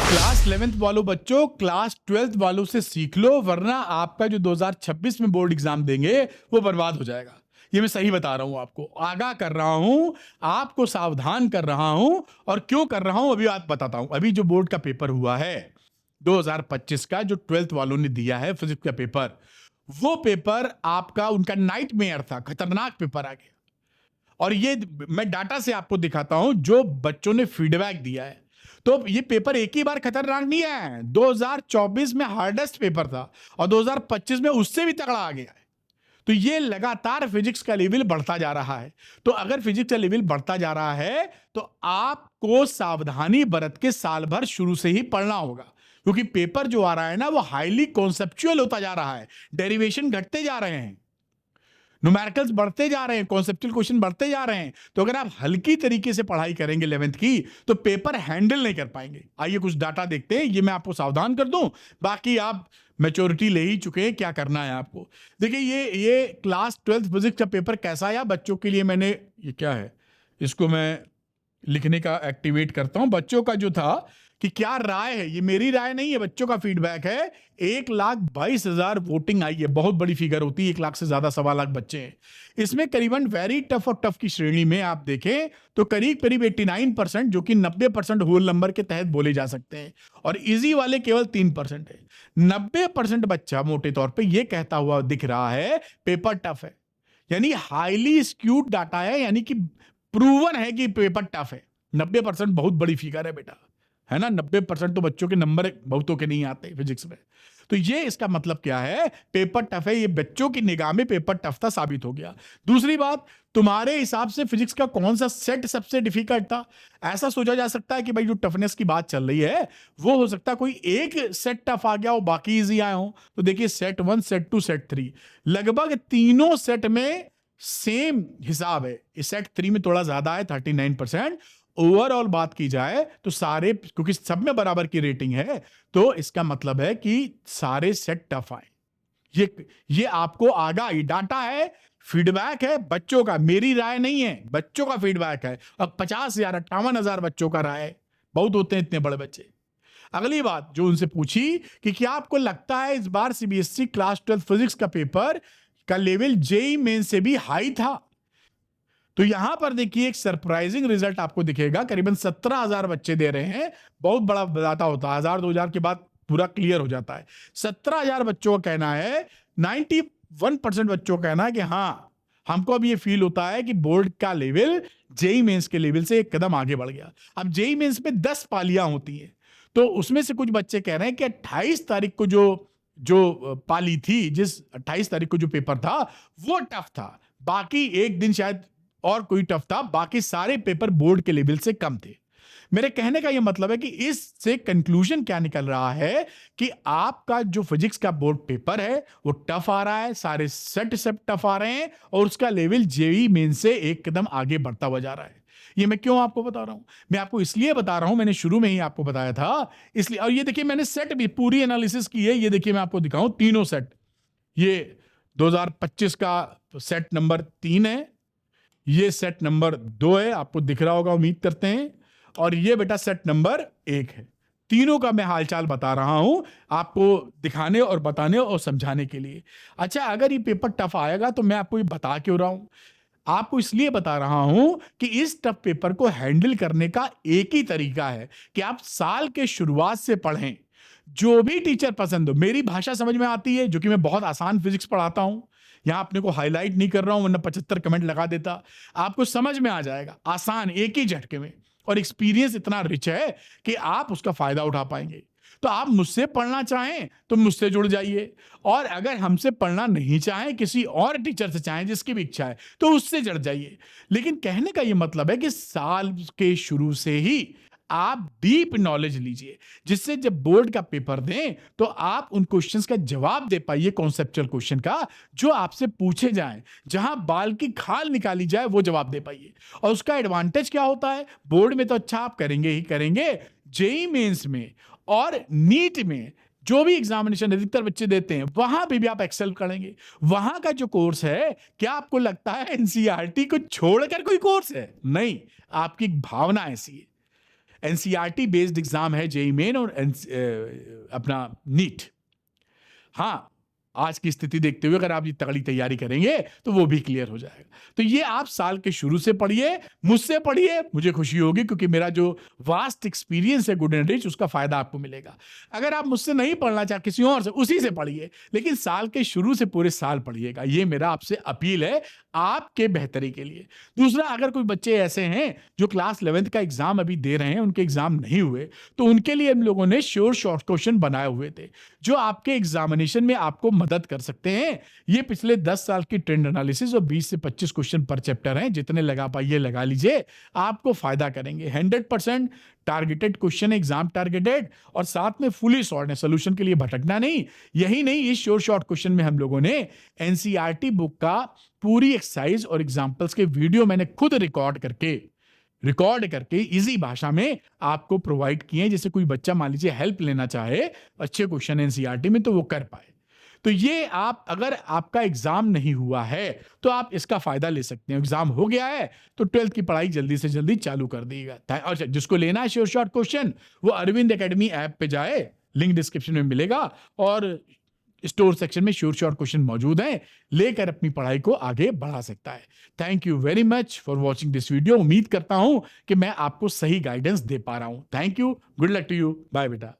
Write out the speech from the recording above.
Class 11th वालों बच्चों class 12th वालों से सीख लो, वरना आपका जो 2026 में बोर्ड एग्जाम देंगे वो बर्बाद हो जाएगा। ये मैं सही बता रहा हूं, आपको आगाह कर रहा हूं, आपको सावधान कर रहा हूं। और क्यों कर रहा हूं अभी आप बताता हूं। अभी जो बोर्ड का पेपर हुआ है 2025 का, जो 12th वालों ने दिया है फिजिक्स का पेपर, वो पेपर आपका उनका नाइटमेयर था, खतरनाक पेपर आ गया। और ये मैं डाटा से आपको दिखाता हूं जो बच्चों ने फीडबैक दिया है। तो ये पेपर एक ही बार खतरनाक नहीं है, 2024 में हार्डेस्ट पेपर था और 2025 में उससे भी तगड़ा आ गया है। तो ये लगातार फिजिक्स का लेवल बढ़ता जा रहा है। तो अगर फिजिक्स का लेवल बढ़ता जा रहा है तो आपको सावधानी बरत के साल भर शुरू से ही पढ़ना होगा, क्योंकि पेपर जो आ रहा है ना वो हाईली कॉन्सेप्चुअल होता जा रहा है। डेरिवेशन घटते जा रहे हैं, न्यूमेरिकल्स बढ़ते जा रहे हैं, कॉन्सेप्चुअल क्वेश्चन बढ़ते जा रहे हैं। तो अगर आप हल्की तरीके से पढ़ाई करेंगे 11th की तो पेपर हैंडल नहीं कर पाएंगे। आइए कुछ डाटा देखते हैं, ये मैं आपको सावधान कर दूं, बाकी आप मैच्योरिटी ले ही चुके हैं, क्या करना है आपको। देखिए ये क्लास 12th फिजिक्स का पेपर कैसा आया बच्चों के लिए। मैंने ये क्या है, इसको मैं लिखने का एक्टिवेट करता हूं। बच्चों का जो था कि क्या राय है, ये मेरी राय नहीं है, बच्चों का फीडबैक है। 1,22,000 वोटिंग आई है, बहुत बड़ी फिगर होती है, 1 लाख से ज्यादा 1.25 लाख बच्चे हैं इसमें। करीबन वेरी टफ और टफ की श्रेणी में आप देखें तो करीब करीब 89%, जो कि 90% होल नंबर के तहत बोले जा सकते हैं, और इजी वाले केवल 3% है। 90% बच्चा मोटे तौर पे ये कहता हुआ दिख रहा है पेपर टफ है, यानी हाईली स्क्यूड डाटा है, यानी कि प्रूवन है कि पेपर टफ है। 90% बहुत बड़ी फिगर है बेटा, है ना। 90% तो बच्चों के नंबर बहुतों के नहीं आते फिजिक्स में। तो ये इसका मतलब क्या है, पेपर टफ है। ये बच्चों की निगाह में पेपर टफ था, साबित हो गया। दूसरी बात, तुम्हारे हिसाब से फिजिक्स का कौन सा सेट सबसे डिफिकल्ट था। ऐसा सोचा जा सकता है कि भाई जो टफनेस की बात चल रही है वो हो सकता है कोई एक सेट टफ आ गया हो, बाकी इजी आए हो। तो देखिए सेट 1, सेट 2, सेट 3, लगभग तीनों सेट में सेम हिसाब है। इस सेट 3 में थोड़ा ज्यादा है, 39%। ओवरऑल बात की जाए तो सारे, क्योंकि सब में बराबर की रेटिंग है, तो इसका मतलब है कि सारे सेट टफ आए। ये आपको आगाही डाटा है, फीडबैक है बच्चों का, मेरी राय नहीं है, बच्चों का फीडबैक है। और 50,000 58,000 बच्चों का राय, बहुत होते हैं इतने बड़े बच्चे। अगली बात जो उनसे पूछी कि क्या आपको लगता है इस बार सीबीएसई क्लास 12 फिजिक्स का पेपर का लेवल जेईई मेन से भी हाई था। तो यहां पर देखिए एक सरप्राइजिंग रिजल्ट आपको दिखेगा, करीबन 17,000 बच्चे दे रहे हैं। बहुत बड़ा डाटा होता है, 1,000-2,000 के बाद पूरा क्लियर हो जाता है। 17,000 बच्चों का कहना है, 91% बच्चों का कहना है कि हाँ हमको अब ये फील होता है कि बोर्ड का लेवल जेईई मेंस के लेवल से एक कदम आगे बढ़ गया। अब जेईई मेंस में 10 पालियां होती हैं, तो उसमें से कुछ बच्चे कह रहे हैं कि 28 तारीख को जो जो पाली थी, जिस 28 तारीख को जो पेपर था वो टफ था, बाकी एक दिन शायद और कोई टफ था, बाकी सारे पेपर बोर्ड के लेवल से कम थे। मेरे कहने का यह मतलब है कि इससे कंक्लूजन क्या निकल रहा है कि आपका जो फिजिक्स का बोर्ड पेपर है वो टफ आ रहा है, सारे सेट सब टफ आ रहे हैं, और उसका लेवल जेईई मेन से एक कदम आगे बढ़ता हुआ जा रहा है। ये मैं क्यों आपको बता रहा हूं, मैं आपको इसलिए बता रहा हूं, मैंने शुरू में ही आपको बताया था इसलिए। और ये देखिए मैंने सेट भी पूरी एनालिसिस की है, ये देखिए मैं आपको दिखाऊं तीनों सेट। ये 2025 का सेट नंबर 3 है, ये सेट नंबर 2 है, आपको दिख रहा होगा उम्मीद करते हैं, और ये बेटा सेट नंबर 1 है। तीनों का मैं हालचाल बता रहा हूं आपको दिखाने और बताने और समझाने के लिए। अच्छा, अगर ये पेपर टफ आएगा तो मैं आपको ये बता क्यों रहा हूं, आपको इसलिए बता रहा हूं कि इस टफ पेपर को हैंडल करने का एक ही तरीका है कि आप साल के शुरुआत से पढ़ें। जो भी टीचर पसंद हो, मेरी भाषा समझ में आती है, जो कि मैं बहुत आसान फिजिक्स पढ़ाता हूं, यहां अपने को हाईलाइट नहीं कर रहा हूं वरना 75 कमेंट लगा देता। आपको समझ में आ जाएगा आसान, एक ही झटके में, और एक्सपीरियंस इतना रिच है कि आप उसका फायदा उठा पाएंगे। तो आप मुझसे पढ़ना चाहें तो मुझसे जुड़ जाइए, और अगर हमसे पढ़ना नहीं चाहें, किसी और टीचर से चाहें, जिसकी भी इच्छा है, तो उससे जुड़ जाइए। लेकिन कहने का यह मतलब है कि साल के शुरू से ही आप डीप नॉलेज लीजिए, जिससे जब बोर्ड का पेपर दें तो आप उन क्वेश्चंस का जवाब दे पाइए, कॉन्सेप्चुअल क्वेश्चन का, जो आपसे पूछे जाएं, जहां बाल की खाल निकाली जाए वो जवाब दे पाइए। और उसका एडवांटेज क्या होता है, बोर्ड में तो अच्छा आप करेंगे ही करेंगे, जेईई मेंस में और नीट में जो भी एग्जामिनेशन अधिकतर बच्चे देते हैं वहां भी आप एक्सेल करेंगे। वहां का जो कोर्स है, क्या आपको लगता है एनसीईआरटी को छोड़कर कोई कोर्स है? नहीं, आपकी भावना ऐसी है। एनसीईआरटी बेस्ड एग्जाम है जेईई मेन और अपना नीट। हाँ, आज की स्थिति देखते हुए अगर आप ये तगड़ी तैयारी करेंगे तो वो भी क्लियर हो जाएगा। तो ये आप साल के शुरू से पढ़िए, मुझसे पढ़िए, मुझे खुशी होगी क्योंकि मेरा जो वास्ट एक्सपीरियंस है गुड एंड रिच उसका फायदा आपको मिलेगा। अगर आप मुझसे नहीं पढ़ना चाहते किसी और से, उसी से पढ़िए, लेकिन साल के शुरू से पूरे साल पढ़िएगा। ये मेरा आपसे अपील है आपके बेहतरी के लिए। दूसरा, अगर कोई बच्चे ऐसे हैं जो क्लास 11th का एग्जाम अभी दे रहे हैं, उनके एग्जाम नहीं हुए, तो उनके लिए हम लोगों ने श्योर शॉर्ट क्वेश्चन बनाए हुए थे जो आपके एग्जामिनेशन में आपको मदद कर सकते हैं। ये पिछले 10 साल की ट्रेंड एनालिसिस और 20 से 25 क्वेश्चन पर चैप्टर हैं, जितने लगा पाइए लगा लीजिए, आपको फायदा करेंगे। 100% टारगेटेड क्वेश्चन, एग्जाम टारगेटेड, और साथ में फुली सॉर्ट है, सोल्यूशन के लिए भटकना नहीं। यही नहीं, इस श्योर शॉर्ट क्वेश्चन में हम लोगों ने एनसीईआरटी बुक का पूरी एक्सरसाइज और एग्जाम्पल्स के वीडियो मैंने खुद रिकॉर्ड करके इजी भाषा में आपको प्रोवाइड किए, जैसे कोई बच्चा मान लीजिए हेल्प लेना चाहे अच्छे क्वेश्चन एनसीईआरटी में तो वो कर पाए। तो ये आप, अगर आपका एग्जाम नहीं हुआ है तो आप इसका फायदा ले सकते हैं। एग्जाम हो गया है तो 12th की पढ़ाई जल्दी से जल्दी चालू कर दीजिएगा। और जिसको लेना है श्योर शॉर्ट क्वेश्चन, वो अरविंद एकेडमी ऐप पे जाए, लिंक डिस्क्रिप्शन में मिलेगा, और स्टोर सेक्शन में श्योर शॉर्ट क्वेश्चन मौजूद हैं, लेकर अपनी पढ़ाई को आगे बढ़ा सकता है। Thank you very much for watching this video. उम्मीद करता हूं कि मैं आपको सही गाइडेंस दे पा रहा हूं। Thank you, good luck to you, bye बेटा।